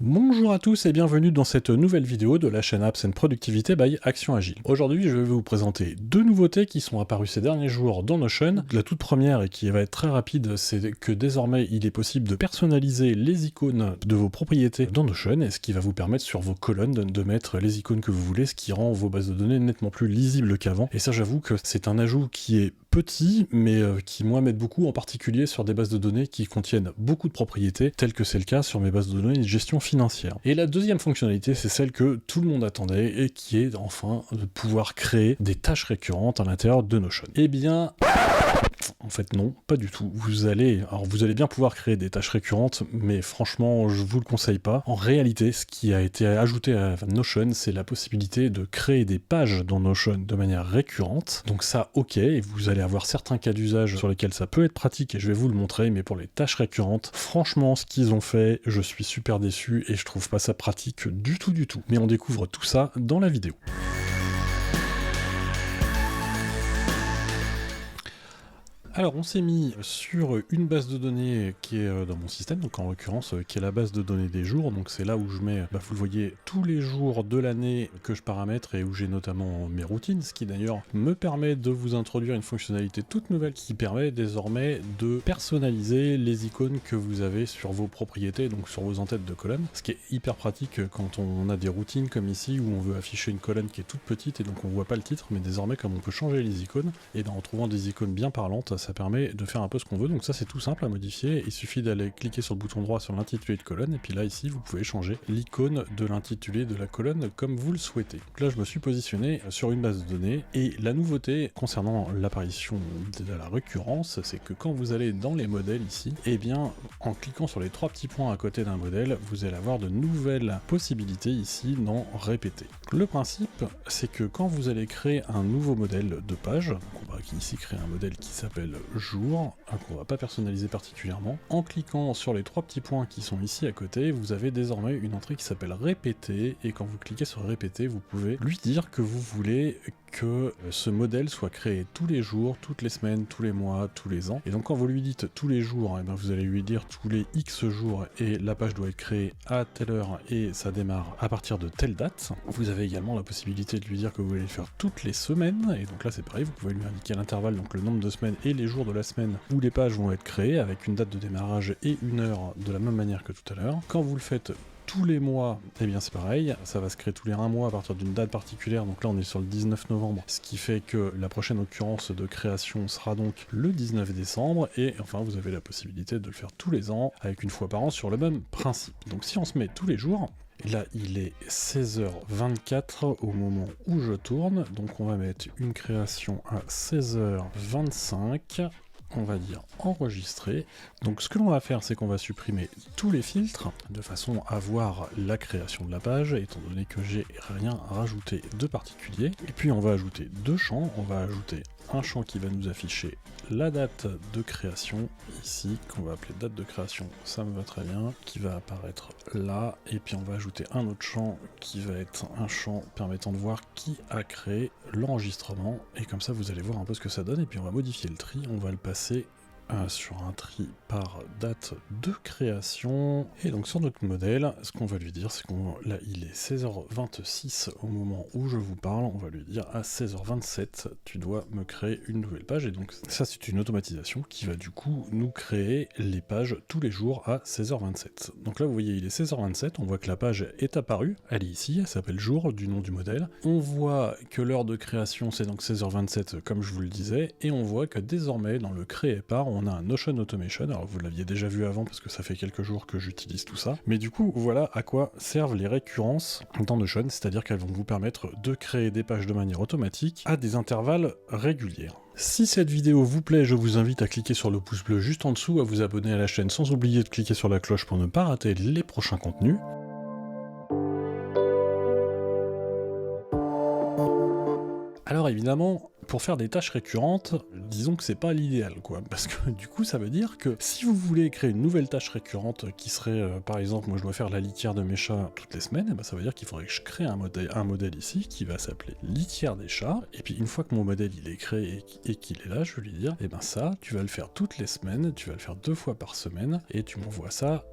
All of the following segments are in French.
Bonjour à tous et bienvenue dans cette nouvelle vidéo de la chaîne Apps and Productivité by Action Agile. Aujourd'hui, je vais vous présenter deux nouveautés qui sont apparues ces derniers jours dans Notion. La toute première, et qui va être très rapide, c'est que désormais, il est possible de personnaliser les icônes de vos propriétés dans Notion, et ce qui va vous permettre sur vos colonnes de mettre les icônes que vous voulez, ce qui rend vos bases de données nettement plus lisibles qu'avant. Et ça, j'avoue que c'est un ajout qui est petit, mais qui moi m'aide beaucoup, en particulier sur des bases de données qui contiennent beaucoup de propriétés, tel que c'est le cas sur mes bases de données de gestion financière. Et la deuxième fonctionnalité, c'est celle que tout le monde attendait, et qui est enfin de pouvoir créer des tâches récurrentes à l'intérieur de Notion. Eh bien, en fait non, pas du tout. Vous allez bien pouvoir créer des tâches récurrentes, mais franchement, je vous le conseille pas. En réalité, ce qui a été ajouté à Notion, c'est la possibilité de créer des pages dans Notion de manière récurrente. Donc ça, ok, et vous allez avoir certains cas d'usage sur lesquels ça peut être pratique, et je vais vous le montrer, mais pour les tâches récurrentes, franchement, ce qu'ils ont fait, je suis super déçu, et je trouve pas ça pratique du tout. Mais on découvre tout ça dans la vidéo. Alors on s'est mis sur une base de données qui est dans mon système, donc en l'occurrence qui est la base de données des jours, donc c'est là où je mets, vous le voyez, tous les jours de l'année que je paramètre et où j'ai notamment mes routines, ce qui d'ailleurs me permet de vous introduire une fonctionnalité toute nouvelle qui permet désormais de personnaliser les icônes que vous avez sur vos propriétés, donc sur vos entêtes de colonnes, ce qui est hyper pratique quand on a des routines comme ici où on veut afficher une colonne qui est toute petite et donc on voit pas le titre, mais désormais comme on peut changer les icônes, et en trouvant des icônes bien parlantes, ça permet de faire un peu ce qu'on veut. Donc ça c'est tout simple à modifier, il suffit d'aller cliquer sur le bouton droit sur l'intitulé de colonne, et puis là ici vous pouvez changer l'icône de l'intitulé de la colonne comme vous le souhaitez. Donc là je me suis positionné sur une base de données, et la nouveauté concernant l'apparition de la récurrence, c'est que quand vous allez dans les modèles ici, et bien en cliquant sur les trois petits points à côté d'un modèle, vous allez avoir de nouvelles possibilités ici d'en répéter. Le principe, c'est que quand vous allez créer un nouveau modèle de page, donc on va ici créer un modèle qui s'appelle jour, qu'on va pas personnaliser particulièrement, en cliquant sur les trois petits points qui sont ici à côté, vous avez désormais une entrée qui s'appelle répéter, et quand vous cliquez sur répéter, vous pouvez lui dire que vous voulez que ce modèle soit créé tous les jours, toutes les semaines, tous les mois, tous les ans. Et donc quand vous lui dites tous les jours, vous allez lui dire tous les X jours, et la page doit être créée à telle heure, et ça démarre à partir de telle date. Vous avez également la possibilité de lui dire que vous voulez le faire toutes les semaines, et donc là c'est pareil, vous pouvez lui indiquer à l'intervalle, donc le nombre de semaines et les jours de la semaine où les pages vont être créées, avec une date de démarrage et une heure de la même manière que tout à l'heure. Quand vous le faites tous les mois, et bien c'est pareil, ça va se créer tous les 1 mois à partir d'une date particulière, donc là on est sur le 19 novembre, ce qui fait que la prochaine occurrence de création sera donc le 19 décembre, et enfin vous avez la possibilité de le faire tous les ans, avec une fois par an sur le même principe. Donc si on se met tous les jours, là il est 16h24 au moment où je tourne, donc on va mettre une création à 16h25, on va dire enregistrer. Donc ce que l'on va faire, c'est qu'on va supprimer tous les filtres de façon à voir la création de la page, étant donné que j'ai rien rajouté de particulier. Et puis on va ajouter deux champs. On va ajouter un champ qui va nous afficher la date de création ici, qu'on va appeler date de création, ça me va très bien, qui va apparaître là, et puis on va ajouter un autre champ qui va être un champ permettant de voir qui a créé l'enregistrement, et comme ça vous allez voir un peu ce que ça donne. Et puis on va modifier le tri, on va le passer sur un tri par date de création, et donc sur notre modèle, ce qu'on va lui dire, c'est qu'on là il est 16h26 au moment où je vous parle, on va lui dire à 16h27 tu dois me créer une nouvelle page, et donc ça c'est une automatisation qui va du coup nous créer les pages tous les jours à 16h27. Donc là vous voyez il est 16h27, on voit que la page est apparue, elle est ici, elle s'appelle jour du nom du modèle, on voit que l'heure de création c'est donc 16h27 comme je vous le disais, et on voit que désormais dans le créer par, on a un Notion Automation. Alors vous l'aviez déjà vu avant parce que ça fait quelques jours que j'utilise tout ça, mais du coup voilà à quoi servent les récurrences dans Notion, c'est-à-dire qu'elles vont vous permettre de créer des pages de manière automatique à des intervalles réguliers. Si cette vidéo vous plaît, je vous invite à cliquer sur le pouce bleu juste en dessous, à vous abonner à la chaîne sans oublier de cliquer sur la cloche pour ne pas rater les prochains contenus. Alors évidemment, pour faire des tâches récurrentes, disons que c'est pas l'idéal, quoi, parce que du coup ça veut dire que si vous voulez créer une nouvelle tâche récurrente qui serait, par exemple, moi je dois faire la litière de mes chats toutes les semaines, ça veut dire qu'il faudrait que je crée un modèle ici qui va s'appeler litière des chats, et puis une fois que mon modèle il est créé et qu'il est là, je vais lui dire, ça, tu vas le faire toutes les semaines, tu vas le faire 2 fois par semaine, et tu m'envoies ça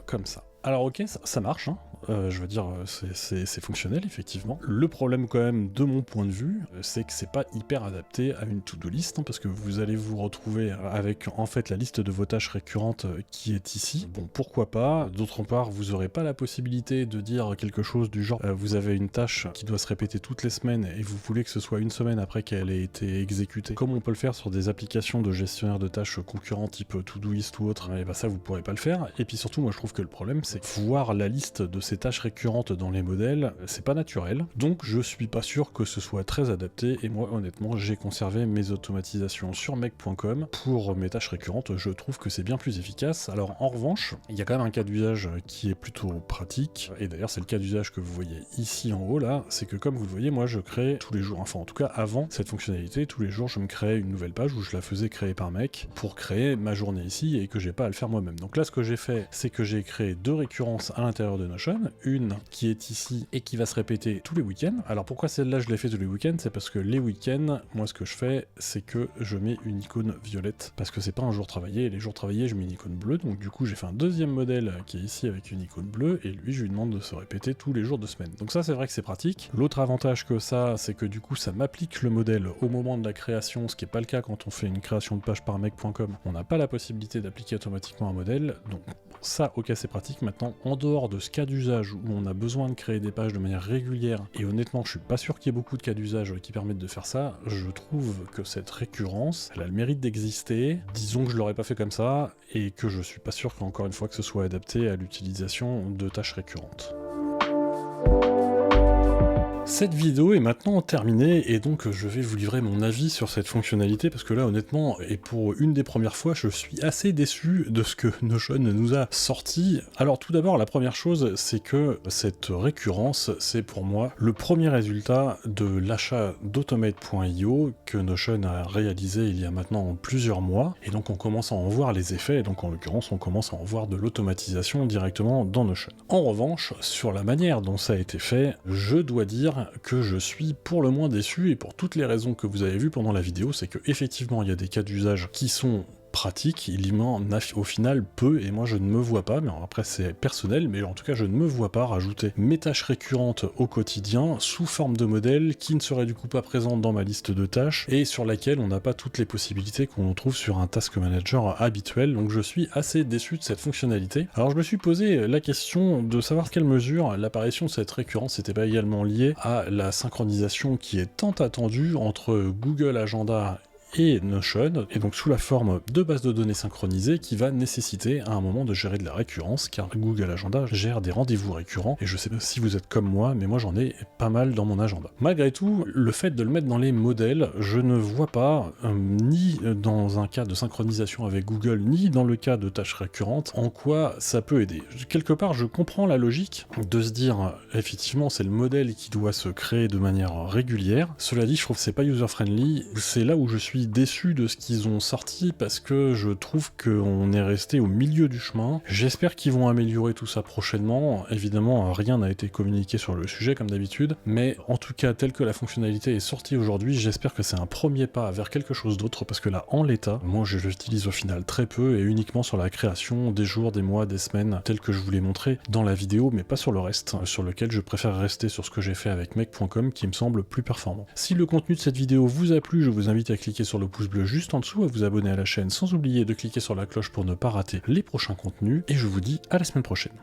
comme ça. Alors ok, ça marche, hein. Je veux dire, c'est fonctionnel, effectivement. Le problème, quand même, de mon point de vue, c'est que c'est pas hyper adapté à une to-do list, hein, parce que vous allez vous retrouver avec, en fait, la liste de vos tâches récurrentes qui est ici. Bon, pourquoi pas. D'autre part, vous aurez pas la possibilité de dire quelque chose du genre, vous avez une tâche qui doit se répéter toutes les semaines, et vous voulez que ce soit une semaine après qu'elle ait été exécutée, comme on peut le faire sur des applications de gestionnaire de tâches concurrents, type Todoist ou autre, et bah ça, vous pourrez pas le faire. Et puis surtout, moi, je trouve que le problème, c'est que voir la liste de ces tâches récurrentes dans les modèles, c'est pas naturel, donc je suis pas sûr que ce soit très adapté, et moi honnêtement j'ai conservé mes automatisations sur mec.com pour mes tâches récurrentes, je trouve que c'est bien plus efficace. Alors en revanche, il y a quand même un cas d'usage qui est plutôt pratique, et d'ailleurs c'est le cas d'usage que vous voyez ici en haut là, c'est que comme vous le voyez, moi je crée tous les jours, enfin en tout cas avant cette fonctionnalité, tous les jours je me créais une nouvelle page où je la faisais créer par mec pour créer ma journée ici et que j'ai pas à le faire moi-même. Donc là ce que j'ai fait, c'est que j'ai créé 2 récurrences à l'intérieur de Notion, une qui est ici et qui va se répéter tous les week-ends. Alors pourquoi celle-là je l'ai fait tous les week-ends? C'est parce que les week-ends, moi ce que je fais, c'est que je mets une icône violette, parce que c'est pas un jour travaillé, et les jours travaillés je mets une icône bleue, donc du coup j'ai fait un deuxième modèle qui est ici avec une icône bleue, et lui je lui demande de se répéter tous les jours de semaine. Donc ça c'est vrai que c'est pratique. L'autre avantage que ça, c'est que du coup ça m'applique le modèle au moment de la création, ce qui est pas le cas quand on fait une création de page par mec.com. On n'a pas la possibilité d'appliquer automatiquement un modèle, donc ça, ok, c'est pratique. Maintenant, en dehors de ce cas d'usage où on a besoin de créer des pages de manière régulière, et honnêtement, je suis pas sûr qu'il y ait beaucoup de cas d'usage qui permettent de faire ça, je trouve que cette récurrence, elle a le mérite d'exister. Disons que je l'aurais pas fait comme ça, et que je suis pas sûr qu'encore une fois que ce soit adapté à l'utilisation de tâches récurrentes. Cette vidéo est maintenant terminée, et donc je vais vous livrer mon avis sur cette fonctionnalité, parce que là honnêtement, et pour une des premières fois, je suis assez déçu de ce que Notion nous a sorti. Alors tout d'abord, la première chose, c'est que cette récurrence, c'est pour moi le premier résultat de l'achat d'Automate.io que Notion a réalisé il y a maintenant plusieurs mois, et donc on commence à en voir les effets, et donc en l'occurrence on commence à en voir de l'automatisation directement dans Notion. En revanche, sur la manière dont ça a été fait, je dois dire que je suis pour le moins déçu, et pour toutes les raisons que vous avez vues pendant la vidéo, c'est que effectivement il y a des cas d'usage qui sont pratique, il y m'en a au final peu, et moi je ne me vois pas, mais après c'est personnel, mais en tout cas je ne me vois pas rajouter mes tâches récurrentes au quotidien sous forme de modèle qui ne serait du coup pas présente dans ma liste de tâches, et sur laquelle on n'a pas toutes les possibilités qu'on trouve sur un task manager habituel, donc je suis assez déçu de cette fonctionnalité. Alors je me suis posé la question de savoir quelle mesure l'apparition de cette récurrence n'était pas également liée à la synchronisation qui est tant attendue entre Google Agenda et Notion, et donc sous la forme de base de données synchronisées qui va nécessiter à un moment de gérer de la récurrence, car Google Agenda gère des rendez-vous récurrents, et je sais pas si vous êtes comme moi, mais moi j'en ai pas mal dans mon agenda. Malgré tout, le fait de le mettre dans les modèles, je ne vois pas, ni dans un cas de synchronisation avec Google, ni dans le cas de tâches récurrentes, en quoi ça peut aider. Quelque part, je comprends la logique de se dire, effectivement, c'est le modèle qui doit se créer de manière régulière. Cela dit, je trouve que c'est pas user-friendly, c'est là où je suis déçu de ce qu'ils ont sorti, parce que je trouve qu'on est resté au milieu du chemin. J'espère qu'ils vont améliorer tout ça prochainement. Évidemment, rien n'a été communiqué sur le sujet comme d'habitude, mais en tout cas, tel que la fonctionnalité est sortie aujourd'hui, j'espère que c'est un premier pas vers quelque chose d'autre, parce que là, en l'état, moi je l'utilise au final très peu, et uniquement sur la création des jours, des mois, des semaines, tel que je vous l'ai montré dans la vidéo, mais pas sur le reste, sur lequel je préfère rester sur ce que j'ai fait avec mec.com, qui me semble plus performant. Si le contenu de cette vidéo vous a plu, je vous invite à cliquer sur le pouce bleu juste en dessous, à vous abonner à la chaîne, sans oublier de cliquer sur la cloche pour ne pas rater les prochains contenus, et je vous dis à la semaine prochaine.